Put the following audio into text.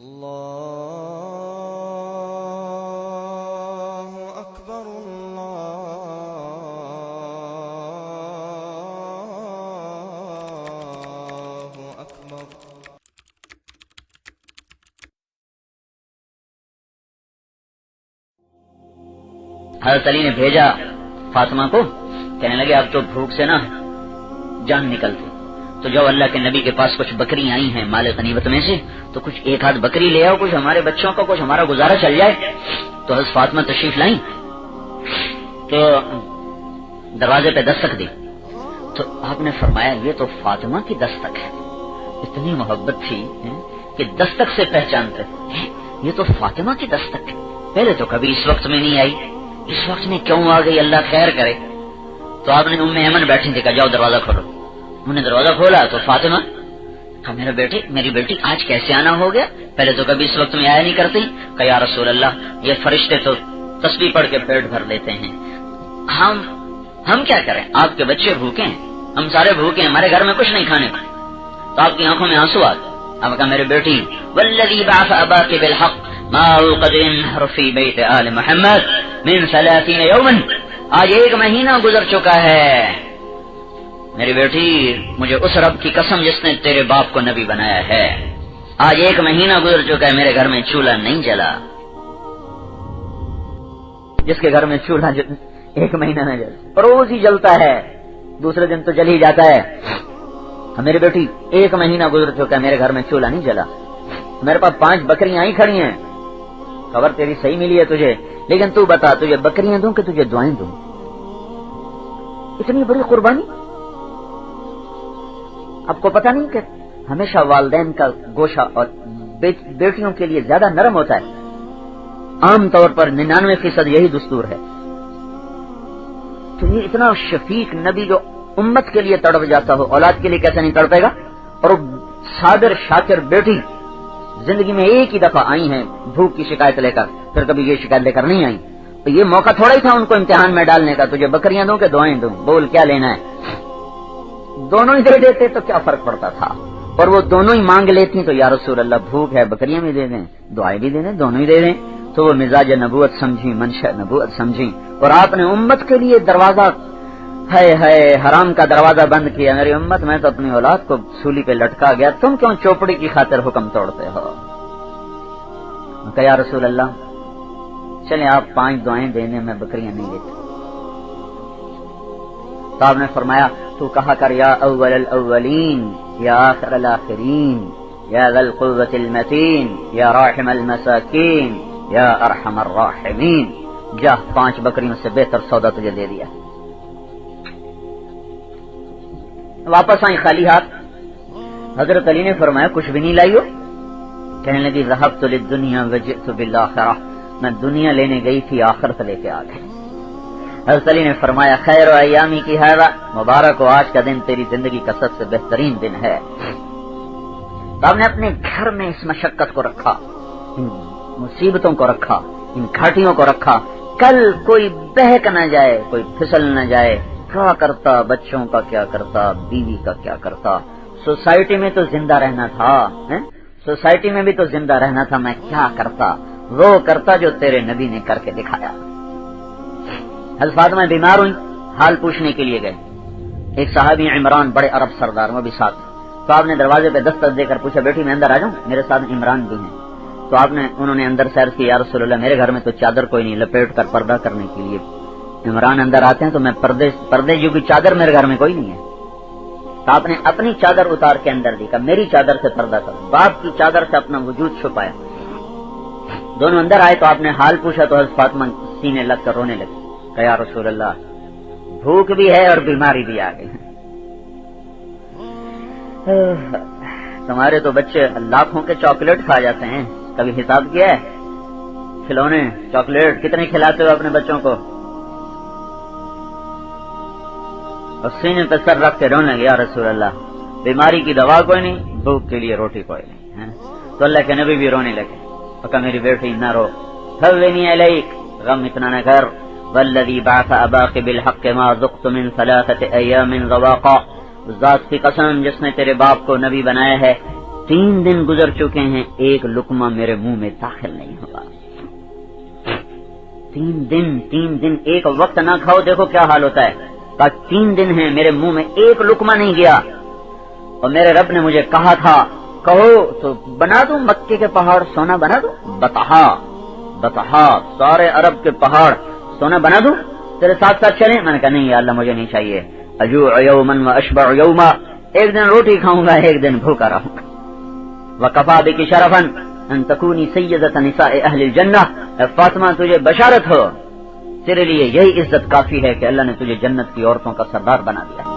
اللہ اکبر اللہ اکبر۔ حضرت علی نے بھیجا فاطمہ کو، کہنے لگے اب تو بھوک سے نا جان نکلتی، تو جو اللہ کے نبی کے پاس کچھ بکری آئی ہیں مال غنیمت میں سے، تو کچھ ایک آدھ بکری لے آؤ، کچھ ہمارے بچوں کو، کچھ ہمارا گزارا چل جائے۔ تو حضرت فاطمہ تشریف لائیں تو دروازے پہ دستک دی، تو آپ نے فرمایا یہ تو فاطمہ کی دستک ہے۔ اتنی محبت تھی کہ دستک سے پہچانتے یہ تو فاطمہ کی دستک ہے، پہلے تو کبھی اس وقت میں نہیں آئی، اس وقت میں کیوں آ گئی، اللہ خیر کرے۔ تو آپ نے ام ایمن بیٹھی تھی، کہا جاؤ دروازہ کھولو۔ انہوں نے دروازہ کھولا تو فاطمہ کہا میری بیٹی آج کیسے آنا ہو گیا، پہلے تو کبھی اس وقت میں آیا نہیں کرتی۔ کہا یا رسول اللہ یہ فرشتے تو تسبیح پڑھ کے پیٹ بھر لیتے ہیں، ہم کیا کریں، آپ کے بچے بھوکے ہیں، ہم سارے بھوکے ہیں، ہمارے گھر میں کچھ نہیں کھانے کو۔ تو آپ کی آنکھوں میں آنسو آ گئے۔ آپ کہا میری بیٹی والذی بعث اباک بالحق ما اوقد النهر فی بیت آل محمد من 30 یوما، آج 1 مہینہ گزر چکا ہے میری بیٹی، مجھے اس رب کی قسم جس نے تیرے باپ کو نبی بنایا ہے، آج 1 مہینہ گزر چکا ہے میرے گھر میں چولہا نہیں جلا۔ جس کے گھر میں چولہا 1 مہینہ نہیں جلا، روز ہی جلتا ہے، دوسرے دن تو جل ہی جاتا ہے۔ میری بیٹی 1 مہینہ گزر چکا ہے میرے گھر میں چولہا نہیں جلا، میرے پاس 5 بکریاں آئی کھڑی ہیں، خبر تیری صحیح ملی ہے تجھے، لیکن تو بتا تجھے بکریاں دوں کہ تجھے دعائیں دوں؟ اتنی بڑی قربانی۔ آپ کو پتہ نہیں کہ ہمیشہ والدین کا گوشہ اور بیٹیوں کے لیے زیادہ نرم ہوتا ہے، عام طور پر 99% یہی دستور ہے۔ تو یہ اتنا شفیق نبی جو امت کے لیے تڑپ جاتا ہو، اولاد کے لیے کیسے نہیں تڑپے گا؟ اور صابر شاکر بیٹی زندگی میں ایک ہی دفعہ آئی ہیں بھوک کی شکایت لے کر، پھر کبھی یہ شکایت لے کر نہیں آئی، تو یہ موقع تھوڑا ہی تھا ان کو امتحان میں ڈالنے کا، تجھے بکریاں دوں کہ دعائیں دوں، بول کیا لینا ہے؟ دونوں ہی دے دیتے تو کیا فرق پڑتا تھا، اور وہ دونوں ہی مانگ لیتی تو یا رسول اللہ بھوک ہے، بکریاں بھی دے دیں، دعائیں بھی دے دیں، دونوں ہی دے دیں۔ تو وہ مزاج نبوت سمجھی، منشا نبوت سمجھی، اور آپ نے امت کے لیے دروازہ حرام کا دروازہ بند کیا۔ میری امت میں تو اپنی اولاد کو سولی پہ لٹکا گیا، تم کیوں چوپڑی کی خاطر حکم توڑتے ہو؟ کہا یا رسول اللہ چلیں آپ 5 دعائیں دینے میں بکریاں نہیں دیتے۔ تو آپ نے فرمایا تو کہا کر یا اول الاولین یا آخر الاخرین یا ذا القوة المتین یا راحم المساکین یا ارحم الراحمین، جا 5 بکریوں سے بہتر سودا تجھے دے دیا۔ واپس آئیں خالی ہاتھ۔ حضرت علی نے فرمایا کچھ بھی نہیں لائی ہو؟ کہنے لگی ذهبت للدنیا وجئت بالآخرہ، میں دنیا لینے گئی تھی آخرت لے کے آ گئی۔ حضرت علی نے فرمایا خیر و ایامی کی ھذا، مبارک ہو آج کا دن تیری زندگی کا سب سے بہترین دن ہے۔ تو آپ نے اپنے گھر میں اس مشقت کو رکھا، ان مصیبتوں کو رکھا، ان گھاٹیوں کو رکھا، کل کوئی بہک نہ جائے، کوئی پھسل نہ جائے، کیا کرتا، بچوں کا کیا کرتا، بیوی کا کیا کرتا، سوسائٹی میں تو زندہ رہنا تھا، سوسائٹی میں بھی تو زندہ رہنا تھا، میں کیا کرتا، وہ کرتا جو تیرے نبی نے کر کے دکھایا۔ حضرت فاطمہ بیمار ہوئی، حال پوچھنے کے لیے گئے، ایک صحابی عمران بڑے عرب سردار وہ بھی ساتھ، تو آپ نے دروازے پہ دستک دے کر پوچھا بیٹی میں اندر آ جاؤں، میرے ساتھ عمران بھی ہیں۔ تو آپ نے انہوں نے اندر سیر کی، یا رسول اللہ میرے گھر میں تو چادر کوئی نہیں، لپیٹ کر پردہ کرنے کے لیے عمران اندر آتے ہیں تو میں پردے جو کی چادر میرے گھر میں کوئی نہیں ہے۔ تو آپ نے اپنی چادر اتار کے اندر دی، کہا میری چادر سے پردہ کرو، باپ کی چادر سے اپنا وجود چھپایا۔ دونوں اندر آئے تو آپ نے حال پوچھا تو حضرت فاطمہ سینے لگ کر رونے لگی، کہا یا رسول اللہ بھوک بھی ہے اور بیماری بھی آ گئی، تمہارے تو بچے لاکھوں کے چاکلیٹ کھا جاتے ہیں، کبھی حساب کیا ہے کھلونے چاکلیٹ کتنے کھلاتے ہو اپنے بچوں کو؟ اور سینے پہ سر رکھ کے رونے لگے یا رسول اللہ بیماری کی دوا کوئی نہیں، بھوک کے لیے روٹی کوئی نہیں۔ تو اللہ کے نبی بھی رونے لگے، کہا میری بیٹی نہ رو، هوني علیک، غم اتنا نہ کر، والذی بعث اباک بالحق ما ذقت من 3 ایام ذواقا، ذات کی قسم جس نے تیرے باپ کو نبی بنایا ہے 3 دن گزر چکے ہیں، ایک لقمہ میرے منہ میں داخل نہیں ہوگا۔ 3 دن ایک وقت نہ کھاؤ، دیکھو کیا حال ہوتا ہے۔ 3 دن ہیں میرے منہ میں ایک لقمہ نہیں گیا، اور میرے رب نے مجھے کہا تھا کہو تو بنا دوں مکے کے پہاڑ سونا بنا دوں، بتہا سارے عرب کے پہاڑ سونا بنا دوں، تیرے ساتھ ساتھ چلیں؟ میں نے کہا نہیں یا اللہ مجھے نہیں چاہیے، اجوع یوما واشبع یوما، ایک دن روٹی کھاؤں گا ایک دن بھوکا رہوں گا۔ وکفا بک شرفا ان تکونی سیدۃ نساء اہل الجنہ، اے فاطمہ تجھے بشارت ہو، تیرے لیے یہی عزت کافی ہے کہ اللہ نے تجھے جنت کی عورتوں کا سردار بنا دیا۔